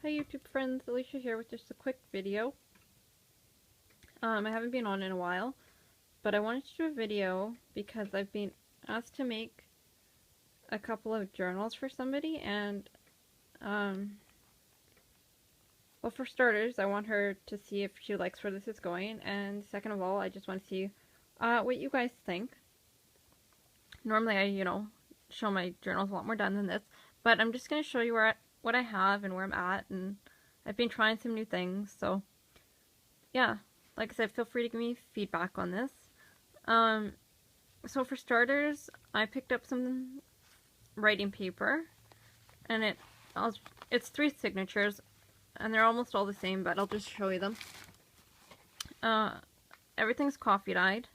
Hi YouTube friends, Alicia here with just a quick video. I haven't been on in a while, but I wanted to do a video because I've been asked to make a couple of journals for somebody, and well, for starters, I want her to see if she likes where this is going, and second of all, I just want to see what you guys think. Normally I, show my journals a lot more done than this, but I'm just going to show you what I have and where I'm at, and I've been trying some new things, so yeah, like I said, feel free to give me feedback on this. So for starters, I picked up some writing paper, and it's 3 signatures, and they're almost all the same, but I'll just show you them. Everything's coffee dyed.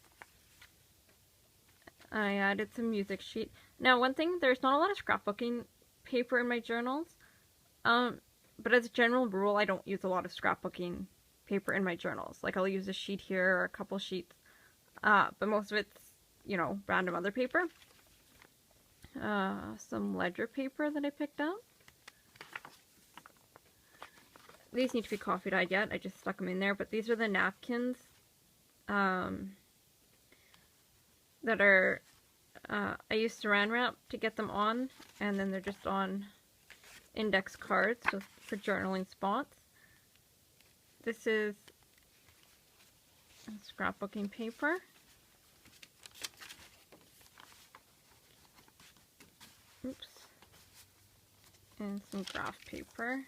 I added some music sheet. Now, one thing, there's not a lot of scrapbooking paper in my journals, but as a general rule, I don't use a lot of scrapbooking paper in my journals. Like, I'll use a sheet here or a couple sheets, but most of it's, random other paper. Some ledger paper that I picked up. These need to be coffee dyed yet, I just stuck them in there, but these are the napkins that are, I used Saran wrap to get them on, and then they're just on index cards for journaling spots. This is scrapbooking paper. Oops. And some graph paper.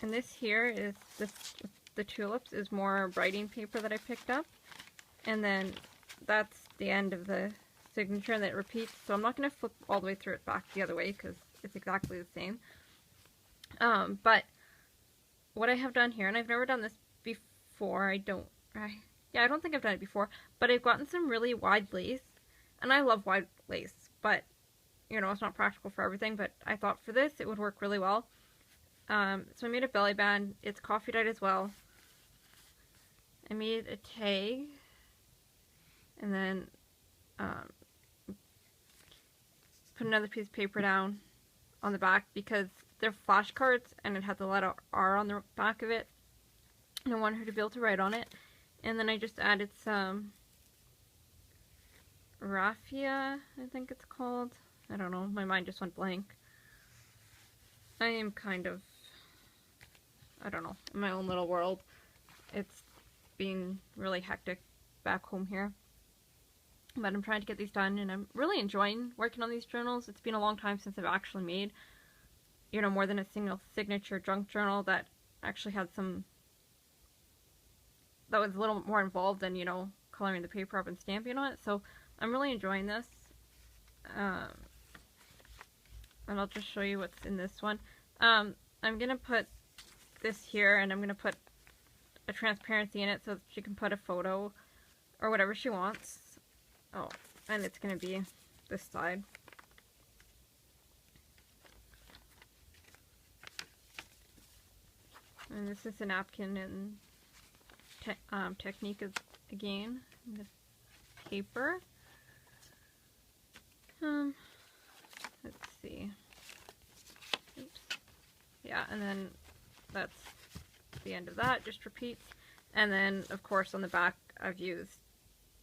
And this here is the tulips is more writing paper that I picked up. And then that's the end of the signature, and it repeats. So I'm not going to flip all the way through it back the other way because it's exactly the same. But what I have done here, and I've never done this before, I don't think I've done it before, but I've gotten some really wide lace, and I love wide lace, but, it's not practical for everything, but I thought for this it would work really well. So I made a belly band. It's coffee dyed as well. I made a tag, and then put another piece of paper down on the back because they're flashcards and it had the letter R on the back of it, and I wanted her to be able to write on it. And then I just added some raffia, I think it's called. I don't know, my mind just went blank. I am kind of, I don't know, in my own little world. It's being really hectic back home here. But I'm trying to get these done, and I'm really enjoying working on these journals. It's been a long time since I've actually made, more than a single signature junk journal that actually had some, that was a little more involved than, coloring the paper up and stamping on it. So I'm really enjoying this. And I'll just show you what's in this one. I'm going to put this here, and I'm going to put a transparency in it so that she can put a photo or whatever she wants. Oh, and it's going to be this side. And this is a napkin and technique again. The paper. Let's see. Oops. Yeah, and then that's the end of that. Just repeats. And then, of course, on the back, I've used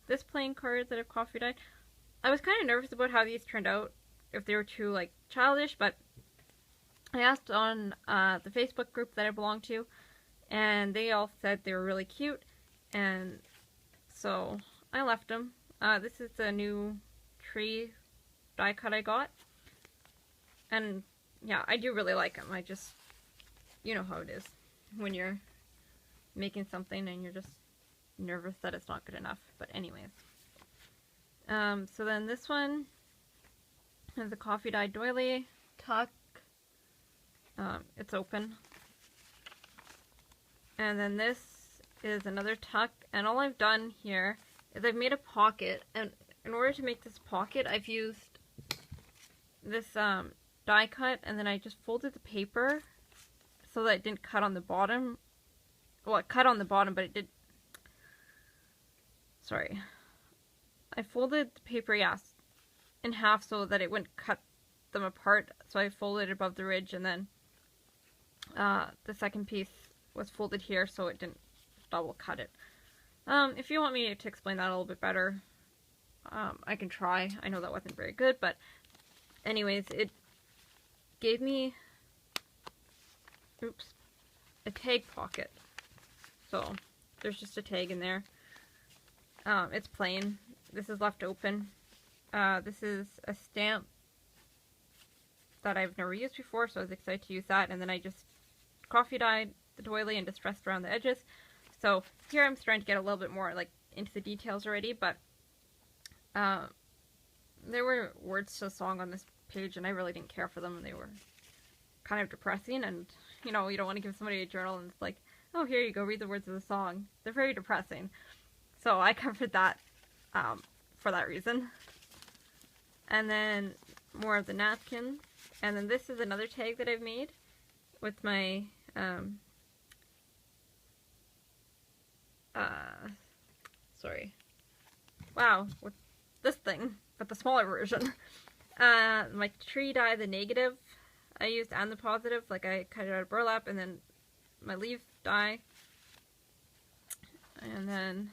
this playing card that I've coffee dyed. I was kind of nervous about how these turned out, if they were too, like, childish, but I asked on the Facebook group that I belong to, and they all said they were really cute, and so I left them. This is a new tree die cut I got, and yeah, I do really like them. I just, you know how it is when you're making something and you're just nervous that it's not good enough. But anyways, so then this one is a coffee dyed doily tuck. It's open. And then this is another tuck, and all I've done here is I've made a pocket, and in order to make this pocket, I've used this die cut, and then I just folded the paper so that it didn't cut on the bottom. Well, it cut on the bottom, but it did. Sorry. I folded the paper, yes, in half so that it wouldn't cut them apart, so I folded above the ridge, and then the second piece was folded here so it didn't double cut it. If you want me to explain that a little bit better, I can try. I know that wasn't very good, but anyways, it gave me, oops, a tag pocket. So there's just a tag in there. It's plain. This is left open. This is a stamp that I've never used before, so I was excited to use that, and then I just coffee dyed the doily and distressed around the edges. So here I'm starting to get a little bit more like into the details already, but there were words to a song on this page and I really didn't care for them, and they were kind of depressing, and you know, you don't want to give somebody a journal and it's like, oh, here you go, read the words of the song. They're very depressing. So I covered that for that reason. And then more of the napkins. And then this is another tag that I've made with my with this thing, but the smaller version. My tree die, the negative I used, and the positive, like I cut it out of burlap, and then my leaf die. And then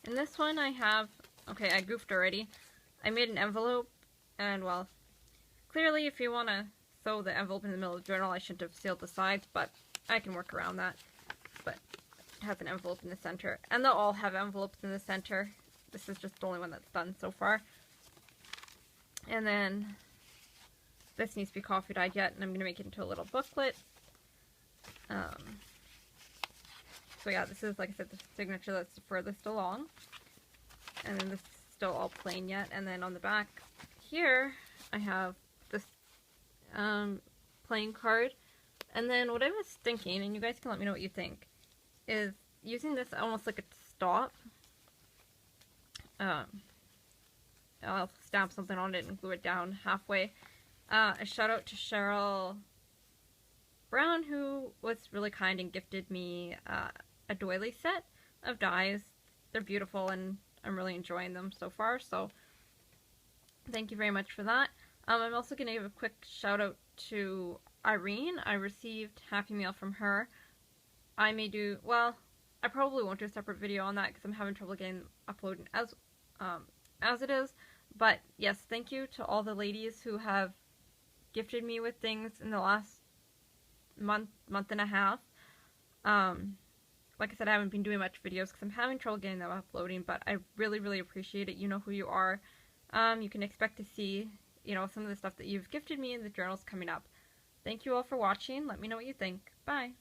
in this one I have, okay, I goofed already. I made an envelope, and well, clearly if you want to sew the envelope in the middle of the journal, I shouldn't have sealed the sides, but I can work around that. But it has an envelope in the center, and they'll all have envelopes in the center. This is just the only one that's done so far. And then this needs to be coffee dyed yet, and I'm going to make it into a little booklet. So yeah, this is, like I said, the signature that's the furthest along. And then this is still all plain yet. And then on the back here, I have this plain card. And then what I was thinking, and you guys can let me know what you think, is using this almost like a stop. I'll stamp something on it and glue it down halfway. A shout out to Cheryl Brown, who was really kind and gifted me a doily set of dies. They're beautiful and I'm really enjoying them so far, so thank you very much for that. I'm also going to give a quick shout out to Irene. I received Happy Meal from her. I may do, well, I probably won't do a separate video on that because I'm having trouble getting uploaded as it is. But yes, thank you to all the ladies who have gifted me with things in the last month and a half. Like I said, I haven't been doing much videos because I'm having trouble getting them uploading, but I really, really appreciate it. You know who you are. You can expect to see, you know, some of the stuff that you've gifted me in the journals coming up. Thank you all for watching. Let me know what you think. Bye.